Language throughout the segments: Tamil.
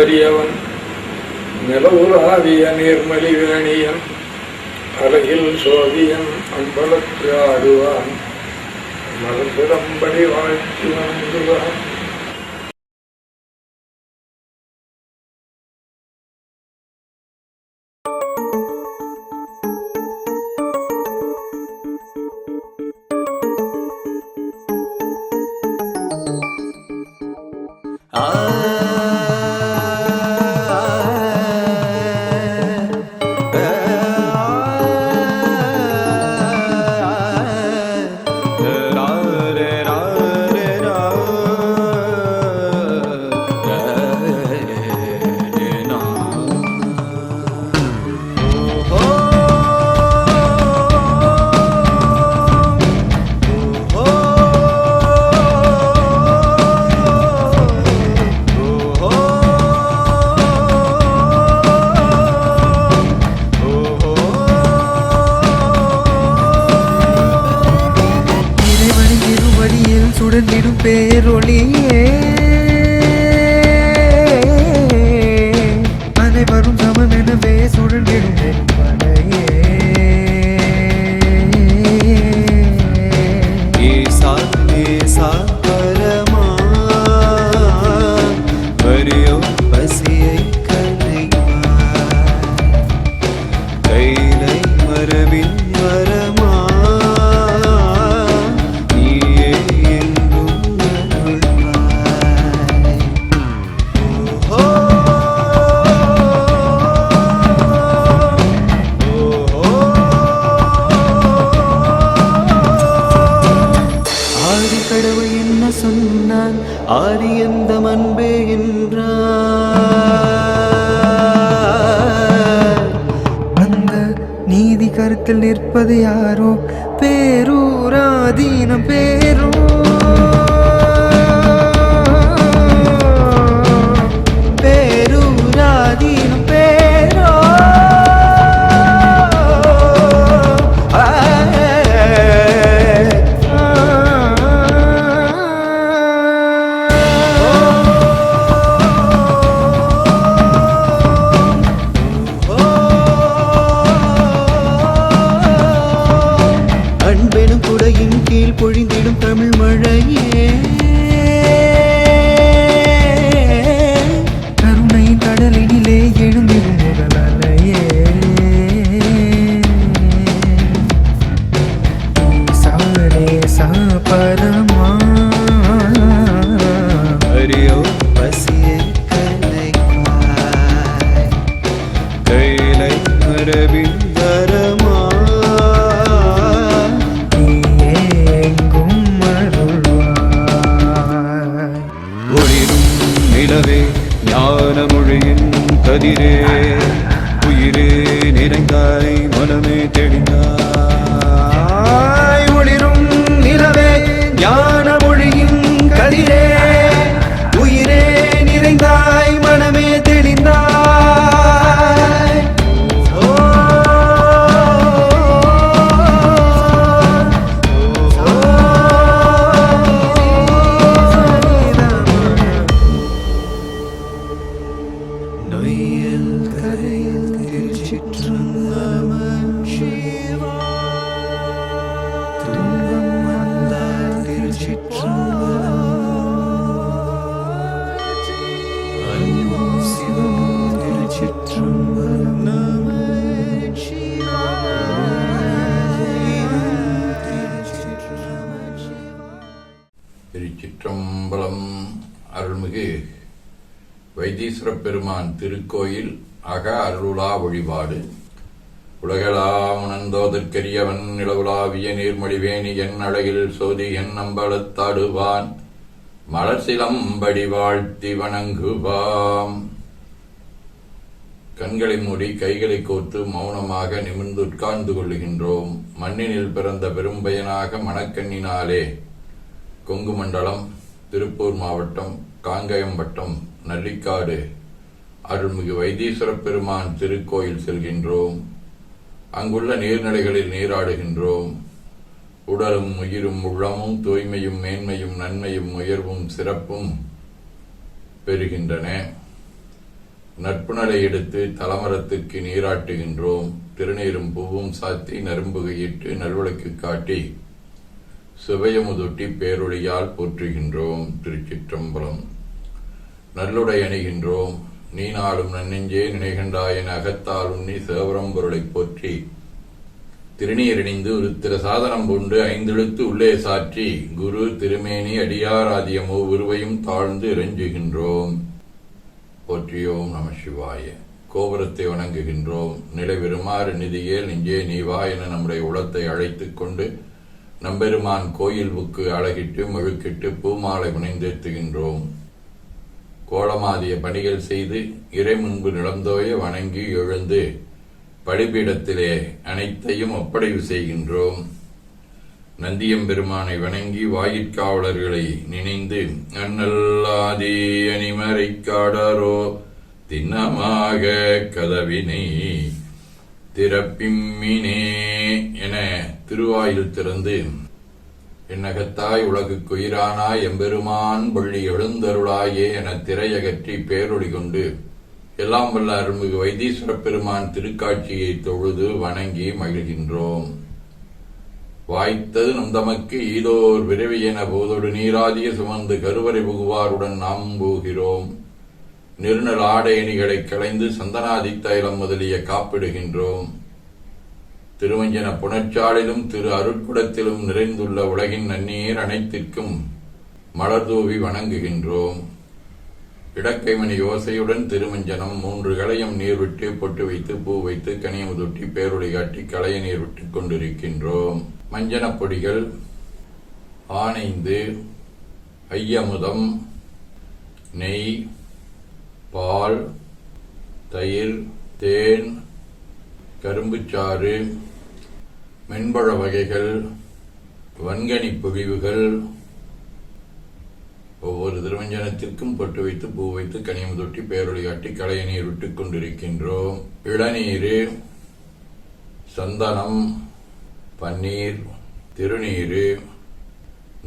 அறியவன் நிலவுலாவிய நீர்மலி வேணியன் அழகில் சோதியன் அம்பலத்து ஆடுவான் மலர்சிலம்படி வாழ்த்தி வணங்குவான். சுடர்ந்திடும் பேரொளியே அனைவரும் சமம் எனவே சுடர்ந்திடும் படையே ஏசா ஏசா பரமா வரியோ பசியை கலைவாய் கைலை மரபின் வரமா சொன்னான் ஆதி எந்த அன்பே என்றார். அந்த நீதி கருத்தில் நிற்பது யாரோ பேரூராதீனம் பேரோ பேரூராதீனம் பேரோ அன்பெனும் குடையின் கீழ் பொழிந்திடும் தமிழ் மழையே கருணையின் கடலினிலே எழுந்திடும் முதல் அலையே சாரே சாபரமா அரியோ பசியை கலைவாய் கைலை மரபின் வரமா நிலவே ஞான மொழியின் கதிரே உயிரே நிறைந்தாய் மனமே தெளிந்தாய் ஒளிரும் நிலவே ஞான மொழியின் கதிரே உயிரே நிறைந்தாய் மனமே தெளிந்தாய். திருச்சிற்றம்பலம். அருள்மிகு வைத்தீஸ்வர பெருமான் திருக்கோயில் அக அருளா வழிபாடு. உலகெலாம் உணர்ந்தோதற்கரியவன் நிலவுலாவிய நீர்மொழிவேணி என் அழகில் சோதி என் அம்பலத்தாடுவான் மலர்சிலம்படி வாழ்த்தி வணங்குவாம். கண்களை மூடி கைகளை கோர்த்து மௌனமாக நிமிர்ந்து உட்கார்ந்து கொள்ளுகின்றோம். மண்ணினில் பிறந்த பெரும்பயனாக மணக்கண்ணினாலே கொங்கு மண்டலம், திருப்பூர் மாவட்டம், காங்கயம் வட்டம், நல்லிக்காடு அருள்மிகு வைத்தீஸ்வர பெருமான் திருக்கோயில் செல்கின்றோம். அங்குள்ள நீர்நிலைகளில் நீராடுகின்றோம். உடலும் உயிரும் உள்ளமும் தூய்மையும் மேன்மையும் நன்மையும் உயர்வும் சிறப்பும் பெறுகின்றன. நட்புணலை எடுத்து தலமரத்துக்கு நீராட்டுகின்றோம். திருநீரும் பூவும் சாத்தி நரும்புகையிட்டு நல்வழக்கு காட்டி சுவையமுதொட்டி பேரொழியால் போற்றுகின்றோம். திருச்சிற்றம்பலம். நல்லுடை அணிகின்றோம். நீ நாளும் நன்னெஞ்சே நினைகின்றாயன அகத்தால் உண்ணி சேவரம் பொருளைப் போற்றி திருநீரணிந்து ஒரு திரு சாதனம் பூண்டு ஐந்தெழுத்து உள்ளே சாற்றி குரு திருமேனி அடியாராதியமோ உருவையும் தாழ்ந்து இறைஞ்சுகின்றோம். போற்றியோம் நம சிவாய. கோபுரத்தை வணங்குகின்றோம். நிலைவெறுமாறு நிதியே நெஞ்சே நீவா என நம்முடைய உளத்தை அழைத்துக் கொண்டு நம்பெருமான் கோயில் புக்கு அழகிட்டு மெழுக்கிட்டு பூமாலை புனைந்தேத்துகின்றோம். கோலமாதிய பணிகள் செய்து இறை முன்பு நிலந்தோய வணங்கி எழுந்து பலிபீடத்திலே அனைத்தையும் ஒப்படைவு செய்கின்றோம். நந்தியம்பெருமானை வணங்கி வாயிற்காவலர்களை நினைந்து அண்ணல்லாதி அணிமறை காடாரோ திண்ணமாக கதவினை திறப்பிம்மினே என திருவாயில் திறந்து என்னகத்தாய் உலகுக்குயிரானாய் எம்பெருமான் பள்ளி எழுந்தருளாயே என திரையகற்றி பேரொளி கொண்டு எல்லாம் வல்ல அருள்மிகு வைத்தீஸ்வர பெருமான் திருக்காட்சியை தொழுது வணங்கி மகிழ்கின்றோம். வாய்த்தது நம் தமக்கு ஈதோர் விரைவி என போதொடு நீராதிய சுமந்து கருவறை புகுவாருடன் நாம் போகிறோம். நிருநல் ஆடையணிகளை களைந்து சந்தனாதி தைலம் முதலிய காப்பிடுகின்றோம். திருவஞ்சன புணர்ச்சாலிலும் திரு அருட்குடத்திலும் நிறைந்துள்ள உலகின் நன்னீர் அனைத்திற்கும் மலர்தூவி வணங்குகின்றோம். இடக்கைமணி யோசையுடன் திருமஞ்சனம் 3 களையம் நீர் விட்டு பொட்டு வைத்து பூ வைத்து கனியமுதொட்டி பேரொளி காட்டி களைய நீர் விட்டுக் கொண்டிருக்கின்றோம். மஞ்சனப் பொடிகள் ஆனைந்து ஐயமுதம் நெய் பால் தயிர் தேன் கரும்புச்சாறு மென்பழ வகைகள் வன்கனி பொழிவுகள் ஒவ்வொரு திருவஞ்சனத்திற்கும் பொட்டு வைத்து பூ வைத்து கனியம் தொட்டி பேரொளி காட்டி களைய நீர் விட்டுக் கொண்டிருக்கின்றோம். இளநீர் சந்தனம் பன்னீர் திருநீர்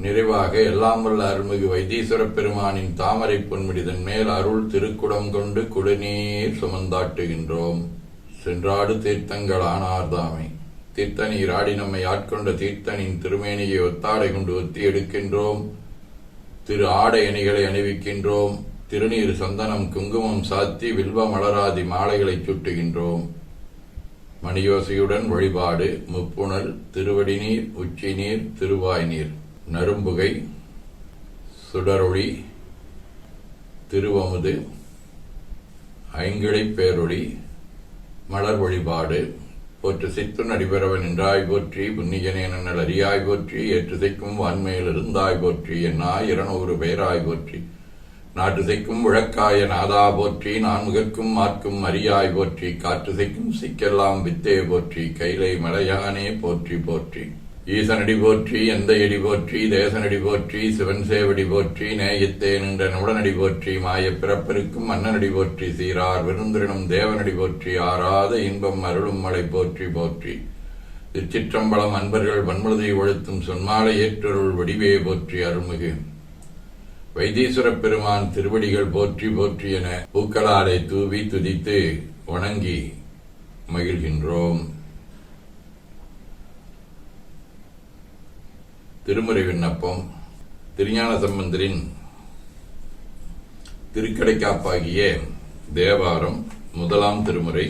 நிறைவாக எல்லாம் வல்ல அருள்மிகு வைத்தீஸ்வர பெருமானின் தாமரை பொன்மிடிதன் மேல் அருள் திருக்குடம் கொண்டு குடிநீர் சுமந்தாட்டுகின்றோம். சென்றாடு தீர்த்தங்கள் ஆனார்தாமை தீர்த்தநீர் ஆடி நம்மை ஆட்கொண்ட தீர்த்தனின் திருமேனியை ஒத்தாடை கொண்டு ஒத்தி எடுக்கின்றோம். திரு ஆடை அணிகளை அணிவிக்கின்றோம். திருநீர் சந்தனம் குங்குமம் சாத்தி வில்வ மலராதி மாலைகளை சுட்டுகின்றோம். மணியோசையுடன் வழிபாடு முப்புணல் திருவடி நீர் உச்சி நீர் திருவாய் நீர் நரும்புகை சுடரொளி திருவமுது ஐங்கிழை பேரொளி மலர் வழிபாடு போற்று சித்து நடிபெறவன் என்றாய் போற்றி புன்னியனே நன்னல் அறியாய் போற்றி ஏற்றுசைக்கும் வான்மையில் இருந்தாய் போற்றி என்னாய் 200 பேராய் போற்றி நாட்டுசைக்கும் விளக்காய நாதா போற்றி நான் முகற்கும் மார்க்கும் அறியாய் போற்றி காற்றுசைக்கும் சிக்கெல்லாம் வித்தே போற்றி கைலை மலையானே போற்றி போற்றி ஈசனடி போற்றி எந்தையடி போற்றி தேசனடி போற்றி சிவன் சேவடி போற்றி நேயத்தே நின்ற நுடனடி போற்றி மாய பிறப்பருக்கும் மன்னனடி போற்றி சீரார் விருந்திரனும் தேவனடி போற்றி ஆறாத இன்பம் அருளும் மலை போற்றி போற்றி திருச்சிற்றம்பலம் அன்பர்கள் வன்முழுதை ஒழுத்தும் சொன்மாலை ஏற்றருள் வடிவே போற்றி அருள்மிகு வைத்தீஸ்வர பெருமான் திருவடிகள் போற்றி போற்றி என பூக்களாலை தூவி துதித்து வணங்கி மகிழ்கின்றோம். திருமுறை விண்ணப்பம். திருஞான சம்பந்தரின் திருக்கடைக்காப்பாகிய தேவாரம் 1ஆம் திருமுறை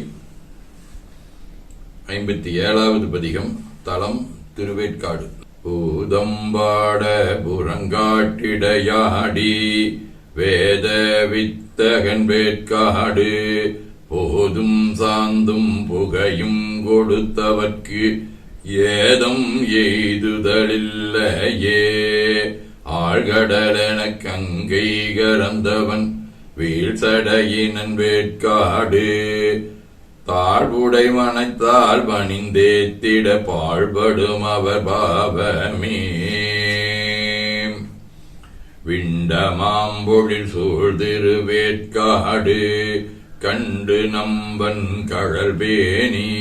57வது பதிகம். தலம் திருவேற்காடு. பூதம்பாட புறங்காட்டிடையாடி வேத வித்தகன் வேட்காடு போதும் சாந்தும் புகையும் கொடுத்தவர்க்கு ஏதம் எய்துதலில்லையே ஆழ்கடலென கங்கை கரந்தவன் வீழ்சடையினன் வேட்காடு தாழ்வுடை மனத்தால் பணிந்தேத்திட பாழ்படும் அவர் பாவமே விண்டமாம்பொழில் சூழ்திருவேற்காடு கண்டு நம்பன் கழல்பேணி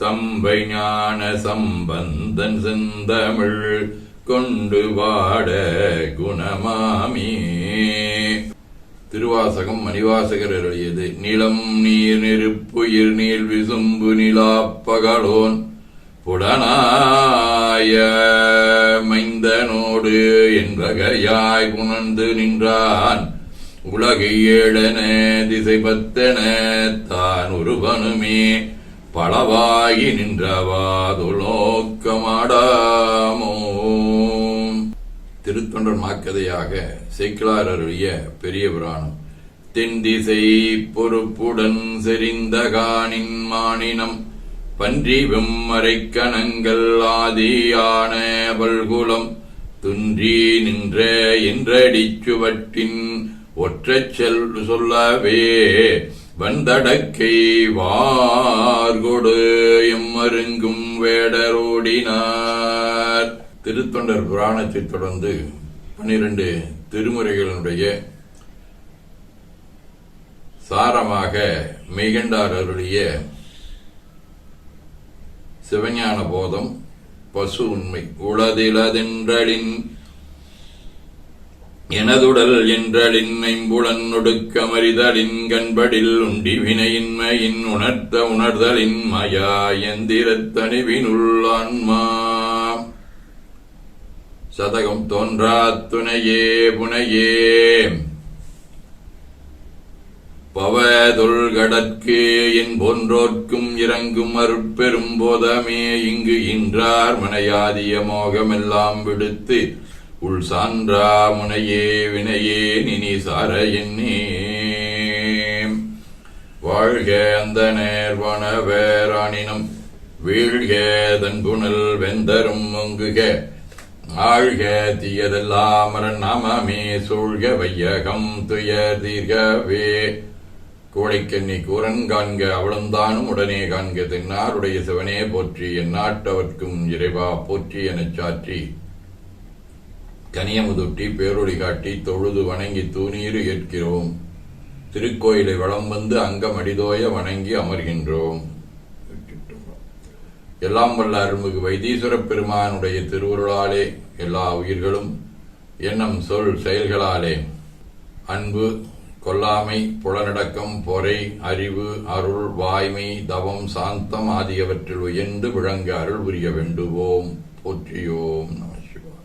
சம்பை ஞான சம்பந்தன் செந்தமிழ் கொண்டு வாட குணமாமே திருவாசகம் மணிவாசகர் எழுதியது. நிலம் நீர் நெருப்புயிர் நீர் விசும்பு நிலாப்பகலோன் புலனாய மைந்தனோடு என்பகையாய் புணர்ந்து நின்றான். உலகை ஏழன திசை பத்தன தான் ஒருவனுமே பலவாகி நின்றவாதுலோக்கமாடாமோ. திருத்தொண்டர் மாக்கதையாக சேக்கிழார் அருளிய பெரிய புராணம். தென் திசை பொறுப்புடன் செறிந்த காணின் மானினம் பன்றி வெம்மரைக்கணங்கள் ஆதியான பல்குலம் துன்றி நின்ற என்றடிச்சுவட்டின் ஒற்றச் சொல்லவே வந்தடக்கை வார்கொடு எம்மருங்கும் வேடரோடினார். திருத்தொண்டர் புராணத்தை தொடர்ந்து 12 திருமுறைகளுடைய சாரமாக மெய்கண்டார் அருளிய சிவஞான போதம் பசு உண்மை. உளதிலதென்றலின் எனதுடல் என்றலின் ஐம்புலன் ஒடுக்கமறிதலின் கண்படில் உண்டி வினையின்மையின் உணர்த்த உணர்தலின் மயா எந்திரத்தணிவினுள் ஆன்மா. சதகம் தோன்றா துணையே புனையே பவதொல்கடற்கு என் போன்றோர்க்கும் இறங்கும் அருட்பெரும் போதமே. இங்கு இன்றார் மனையாதிய மோகமெல்லாம் விடுத்து உள் சான்றா முனையே வினையே நினி சார எண்ணே. வாழ்க அந்த நேர்வனவேரானினம் வீழ்க தன்புணல் வெந்தரும் ஒங்குக ஆழ்க தீயதெல்லாம் நாமமே சூழ்க வையகம் துயர் தீர்கவே. கோடைக்கண்ணி கூரன் காண்க அவளுந்தானும் உடனே காண்க தென்னாருடைய சிவனே போற்றி எந்நாட்டவர்க்கும் இறைவா போற்றி எனச் சாற்றி கனியமுதுட்டி பேரொளி காட்டி தொழுது வணங்கி தூணீறு ஏற்கிறோம். திருக்கோயிலை வலம் வந்து அங்கமடிதோய வணங்கி அமர்கின்றோம். எல்லாம் வல்ல அருள்மிகு வைத்தீஸ்வரப் பெருமானுடைய திருவருளாலே எல்லா உயிர்களும் எண்ணம் சொல் செயல்களாலே அன்பு கொல்லாமை புலனடக்கம் பொறை அறிவு அருள் வாய்மை தவம் சாந்தம் ஆகியவற்றில் உயர்ந்து விளங்க அருள் புரிய வேண்டுவோம். போற்றியோம் நம சிவாய.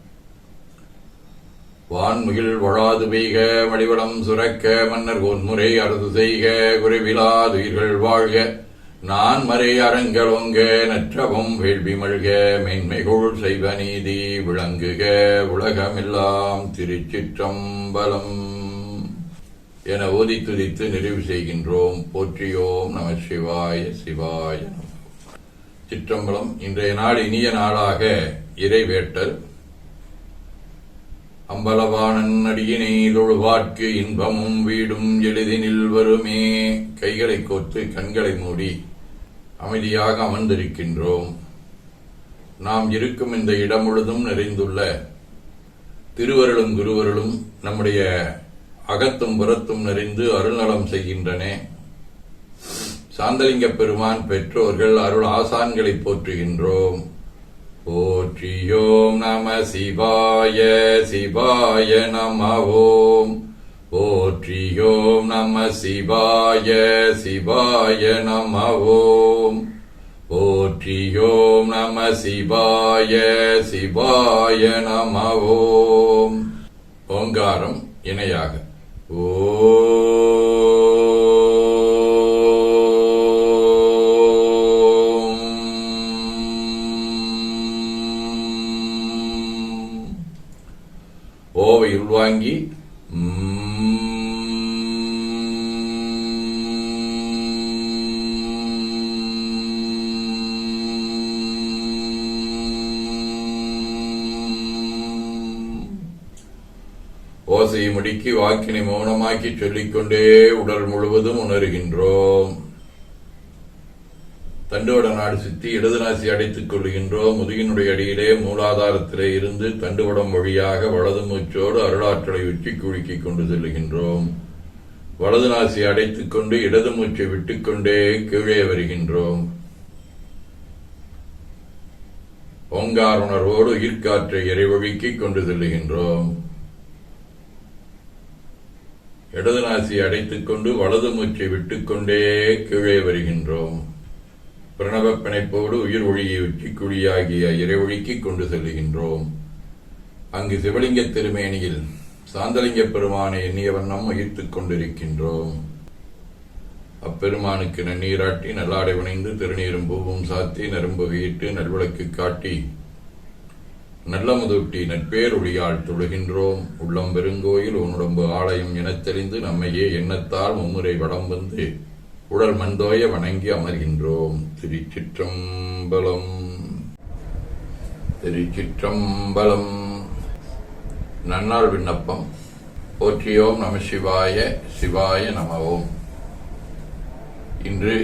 வான்முகில் வழாது பெய்க மடிவளம் சுரக்க மன்னர் கோன்முறை அரசு செய்க குறைவிலாதுயிர்கள் வாழ்க நான் மறை அறங்களொங்க நற்றவம் வேள்வி மல்க மேன்மைகோள் செய்வ நீதி விளங்குக உலகமெல்லாம். திருச்சிற்றம்பலம் என ஓதி துதித்து நிறைவு செய்கின்றோம். போற்றியோம் நம சிவாய சிவாய நம. சிற்றம்பலம். இன்றைய நாள் இனிய நாளாக இறைவேட்டல். அம்பலவாணன் அடியினை தொழுவார்க்கு இன்பமும் வீடும் எளிதினில் வருமே. கைகளை கோர்த்து கண்களை மூடி அமைதியாக அமர்ந்திருக்கின்றோம். நாம் இருக்கும் இந்த இடம் முழுதும் நிறைந்துள்ள திருவருளும் குருவருளும் நம்முடைய அகத்தும் புறத்தும் நிறைந்து அருள்நலம் செய்கின்றன. சாந்தலிங்க பெருமான் பெற்றோர்கள் அருள் ஆசான்களை போற்றுகின்றோம். போற்றியோம் நம சிவாய சிவாய நம ஓம். போற்றியோம் நம சிவாய சிவாய நம ஓம். போற்றியோம் நம சிவாய சிவாய நம ஓம். ஓங்காரம் இணையாக ஓவை உள்வாங்கி ஓசையை முடுக்கி வாக்கினை மௌனமாக்கி சொல்லிக்கொண்டே உடல் முழுவதும் உணர்கின்றோம். தண்டுவட நாடு சுற்றி இடது நாசி அடைத்துக் கொள்கின்றோம். முதுகினுடைய அடியிலே மூலாதாரத்திலே இருந்து தண்டுவடம் வழியாக வலது மூச்சோடு அருளாற்றலை உச்சி குலுக்கிக் கொண்டு செல்லுகின்றோம். வலது நாசி அடைத்துக் கொண்டு இடது மூச்சை விட்டுக்கொண்டே கீழே வருகின்றோம். ஓங்கார உணர்வோடு உயிர்காற்றை இறைவழிக்கிக் கொண்டு செல்லுகின்றோம். இடது நாசி அடைத்துக் கொண்டு வலது மூச்சை விட்டுக்கொண்டே கீழே வருகின்றோம். பிரணவ பிணைப்போடு உயிர் ஒளியை உச்சிக்குழியாகிய இறைவொழிக்கு கொண்டு செல்லுகின்றோம். அங்கு சிவலிங்க திருமேனியில் சாந்தலிங்க பெருமானை எண்ணிய வண்ணம் உயிர்த்துக் கொண்டிருக்கின்றோம். அப்பெருமானுக்கு நன்னீராட்டி நல்லாடை வணைந்து திருநீரும் பூவும் சாத்தி நரம்பு வீட்டு நல்விளக்கு காட்டி நல்ல முதூட்டி நட்பேர் ஒளியால் தொழுகின்றோம். உள்ளம் பெருங்கோயில் உன்னுடம்பு ஆலயம் எனத் தெரிந்து நம்மையே எண்ணத்தால் மும்முறை வடம் வந்து உடல் மண்தோய வணங்கி அமர்கின்றோம். திருச்சிற்றம்பலம். திருச்சிற்றம்பலம். நன்னாள் விண்ணப்பம். போற்றியோம் நம சிவாய. சிவாய நமவோம். இன்று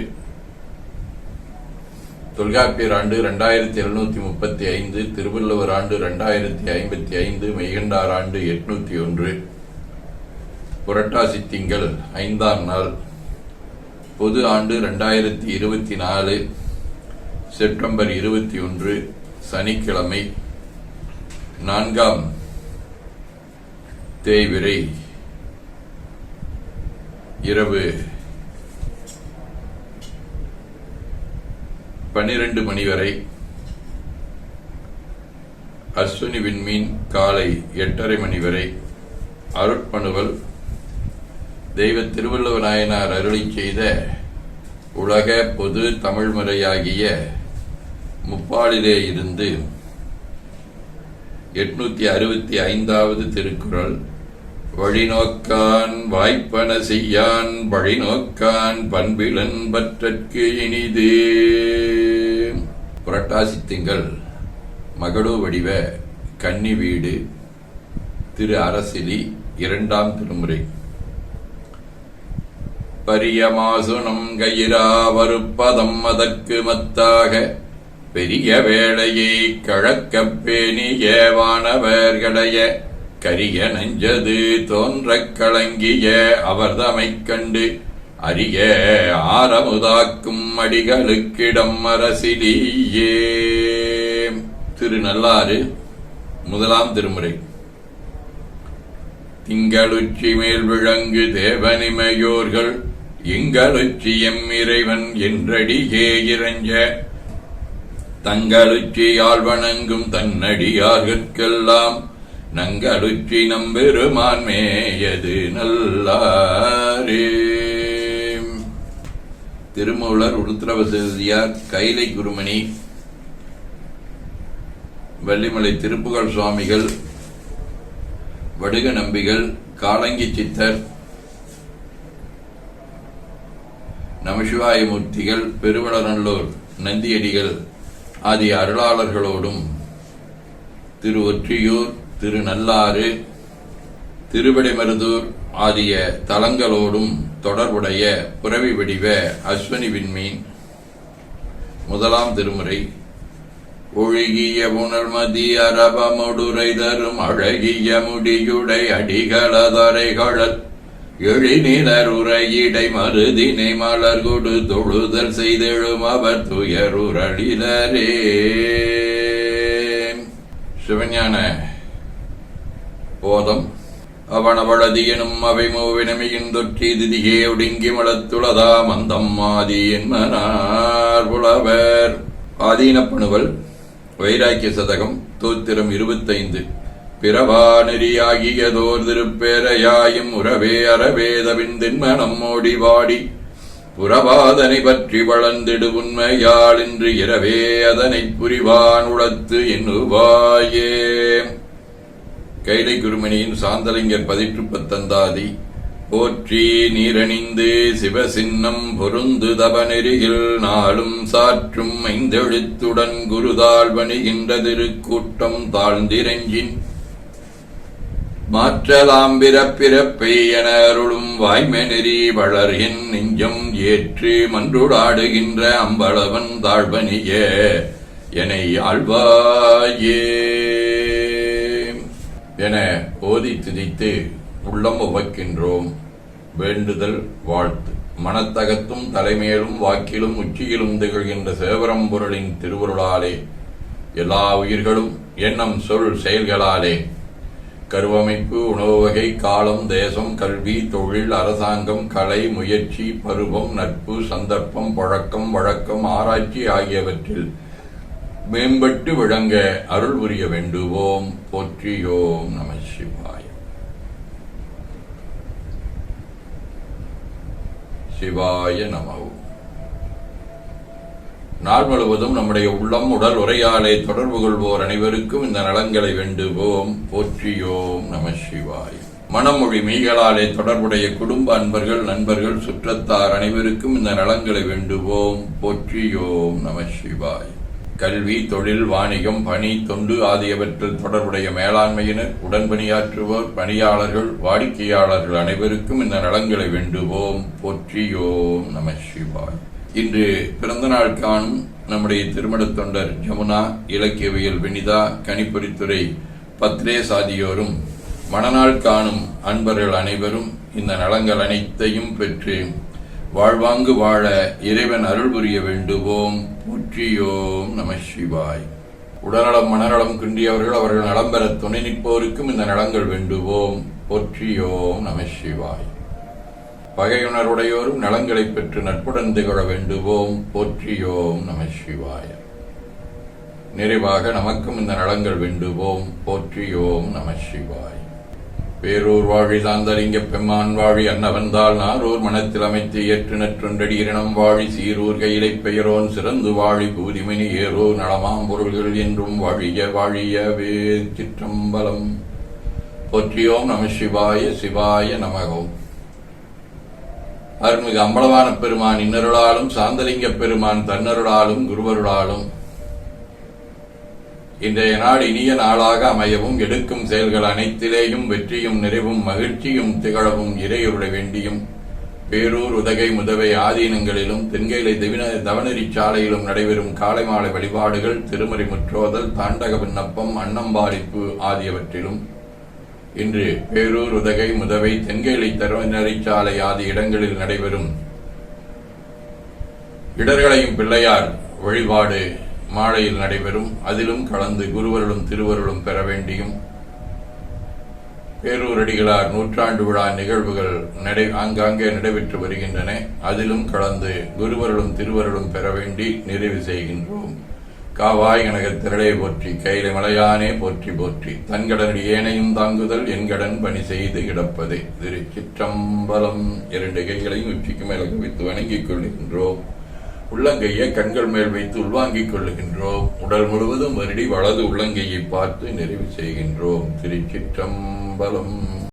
தொல்காப்பியர் ஆண்டு 2735, திருவள்ளுவர் ஆண்டு 2055, மெய்கண்டார் ஆண்டு 801, புரட்டாசி திங்கள் 5ஆம் நாள், பொது ஆண்டு 2024, செப்டம்பர் 21, சனிக்கிழமை, 4ஆம் தேய்பிறை, இரவு 12 மணி வரை, அஸ்வினி விண்மீன் காலை 8:30 மணி வரை. அருட்பணுவல் தெய்வ திருவள்ளுவ நாயனார் அருளிச் செய்த உலக பொது தமிழ்முறையாகிய முப்பாலிலே இருந்து 865வது திருக்குறள். வழிநோக்கான் வாய்ப்பன செய்யான் வழிநோக்கான் பண்பிலன் பற்றற்கு இனிது. புரட்டாசி திங்கள் மகளு வடிவ கன்னி வீடு, திரு அரசிலி, 2ஆம் திருமுறை. பரியமாசுனம் கயிரா வருப்பதம் அதற்கு மத்தாக பெரிய வேளையை கழக்கப் பேணி ஏவானவர்களைய கரிய நெஞ்சது தோன்றக் கலங்கிய அவர்தமைக் கண்டு அரிய ஆரமுதாக்கும் அடிகளுக்கிடம் அரசிலியே. திருநள்ளாறு, 1ஆம் திருமுறை. திங்களுச்சி மேல் விளங்கு தேவனிமையோர்கள் எங்களுச்சி எம் இறைவன் என்றடியே இறைஞ்ச தங்களுச்சியால் வணங்கும் தன்னடியார்கெல்லாம் நங்களுச்சி நம்பெருமான் மேயது நல்லாரே. திருமூலர், உருத்திரவசதியார், கைலை குருமணி, வள்ளிமலை திருப்புகழ் சுவாமிகள், வடுக நம்பிகள், காலங்கி சித்தர், நமசிவாயமூர்த்திகள், பெருவளநல்லூர் நந்தியடிகள் ஆகிய அருளாளர்களோடும் திரு ஒற்றியூர், திருநள்ளாறு, திருவிடைமருதூர் ஆகிய தலங்களோடும் தொடர்புடைய புரவி வடிவ அஸ்வினி விண்மீன் 1ஆம் திருமுறை. ஒழுகிய புனர்மதி அரபமுடுரை தரும் அழகிய முடியுடை அடிகளதரைகளல் எழினிலர் உரையிடை மருதினை மலர் கொடு தொழுதல் செய்தெழும் அவர் துயருரளிலரே. சிவஞான போதம். அவனவளதி எனும் அவை மூவினமையின் தொற்றி திதிகே ஒடுங்கி மலத்துளதா மந்தம் ஆதி என்மனார் புலவர். ஆதீனப்பணுவல். வைராக்கிய சதகம், தோத்திரம் 25. பிறவா நெறியாகியதோர் திருப்பேரையாயும் உறவே அறவேதவின் தின்மனம் ஓடி வாடி புறவாதனை பற்றி வளர்ந்திடு உண்மையால் இன்று இரவே அதனை புரிவான் உளத்து எண்ணுவாயே. கைலை குருமணியின் சாந்தலிங்கர் 19 போற்றி நீரணிந்து சிவசின்னம் பொருந்து தபநெறியில் நாளும் சாற்றும் 5 எழுத்துடன் குருதாள் பணிகின்ற திருக்கூட்டம் தாழ்ந்திரஞ்சின் மாற்றலாம் பிறப்பிறப்பை என அருளும் வாய்மை நெறி வளர் என் நெஞ்சம் ஏற்று மன்றுடாடுகின்ற அம்பளவன் தாழ்வனிய என்னை ஆழ்வாயே என ஓதி துதித்து உள்ளம் உவக்கின்றோம். வேண்டுதல் வாழ்த்து. மனத்தகத்தும் தலைமையிலும் வாக்கிலும் உச்சியிலும் திகழ்கின்ற கருவமைப்பு, உணவு வகை, காலம், தேசம், கல்வி, தொழில், அரசாங்கம், கலை, முயற்சி, பருவம், நட்பு, சந்தர்ப்பம், பழக்கம், வழக்கம், ஆராய்ச்சி ஆகியவற்றில் மேம்பட்டு விளங்க அருள் புரிய வேண்டுவோம். போற்றியோம் நம சிவாய. சிவாய நமவும். நாள் முழுவதும் நம்முடைய உள்ளம், உடல், உரையாடலை தொடர்பு கொள்வோர் அனைவருக்கும் இந்த நலன்களை வேண்டுவோம். போற்றியோம் நம சிவாய. மனமொழி மெய்களாலே தொடர்புடைய குடும்ப அன்பர்கள், நண்பர்கள், சுற்றத்தார் அனைவருக்கும் இந்த நலன்களை வேண்டுவோம். போற்றியோம் நம சிவாய. கல்வி, தொழில், வாணிகம், பணி, தொண்டு ஆகியவற்றில் தொடர்புடைய மேலாண்மையினர், உடன்பணியாற்றுவோர், பணியாளர்கள், வாடிக்கையாளர்கள் அனைவருக்கும் இந்த நலன்களை வேண்டுவோம். போற்றியோம் நம சிவாய். இன்று பிறந்த நாள் காணும் நம்முடைய திருமணத் தொண்டர் ஜமுனா, இலக்கியவியல் வினிதா, கணிப்பொறித்துறை பத்ரேஸ் ஆகியோரும், மணநாள் காணும் அன்பர்கள் அனைவரும் இந்த நலங்கள் அனைத்தையும் பெற்று வாழ்வாங்கு வாழ இறைவன் அருள் புரிய வேண்டுவோம். போற்றியோம் நம சிவாய். உடல்நலம், மனநலம் குன்றியவர்கள் அவர்கள் நலம் பெற துணை நிற்போருக்கும் இந்த நலங்கள் வேண்டுவோம். போற்றியோம் நம சிவாய். பகையுணர்வுடையோரும் நலங்களை பெற்று நட்புடன் திகழ வேண்டுவோம். போற்றியோம் நம சிவாய. நிறைவாக நமக்கும் இந்த நலங்கள் வேண்டுவோம். போற்றியோம் நம சிவாய். பேரூர் வாழி சாந்தலிங்க பெம்மான் வாழி அன்னவந்தால் நாரூர் மனத்தில் அமைத்து ஏற்று நற்றொன்றடி இரணம் வாழி சீரூர் கையிலை பெயரோன் சிறந்து வாழி பூதிமணி ஏரோ நலமாம் பொருள்கள் என்றும் வாழிய வாழியவே. சிற்றம்பலம். போற்றியோம் நம சிவாய. சிவாய நமகோம். அருள்மிகு அம்பலவான பெருமான் இன்னருளாலும், சாந்தலிங்க பெருமான் தன்னருளாலும், குருவருளாலும் இன்றைய நாள் இனிய நாளாக அமையவும், எடுக்கும் செயல்கள் அனைத்திலேயும் வெற்றியும் நிறைவும் மகிழ்ச்சியும் திகழவும் இறையுருளை வேண்டியும், பேரூர், உதகை, முதவை ஆதீனங்களிலும் தென்கையிலை தவநெறி சாலையிலும் நடைபெறும் காலை மாலை வழிபாடுகள், திருமறை முற்றோதல், தாண்டக விண்ணப்பம், அன்னம்பாடிப்பு ஆகியவற்றிலும் இன்று பேரூர், உதகை, முதவை, தென்கையிலை தவநெறிச்சாலை ஆகிய இடங்களில் நடைபெறும் இடர்களையும் பிள்ளையார் வழிபாடு மாலையில் நடைபெறும். அதிலும் கலந்து குருவருளும் திருவருளும் பெற வேண்டியும், பேரூரடிகளார் நூற்றாண்டு விழா நிகழ்வுகள் ஆங்காங்கே நடைபெற்று வருகின்றன. அதிலும் கலந்து குருவருளும் திருவருளும் பெற வேண்டி நிறைவு செய்கின்றோம். காவாய் கனகத் திரளே போற்றி, கையில மலையானே போற்றி போற்றி, தன்கடனடி ஏனையும் தாங்குதல் என்கடன் பணி செய்து கிடப்பதே. திருச்சிற்றம்பலம். 2 கைகளையும் உச்சிக்கு மேல குவித்து வணங்கிக் கொள்கின்றோம். உள்ளங்கையை கண்கள் மேல் வைத்து உள்வாங்கிக் கொள்ளுகின்றோம். உடல் முழுவதும் வருடி வலது உள்ளங்கையை பார்த்து நிறைவு செய்கின்றோம். திருச்சிற்றம்பலம்.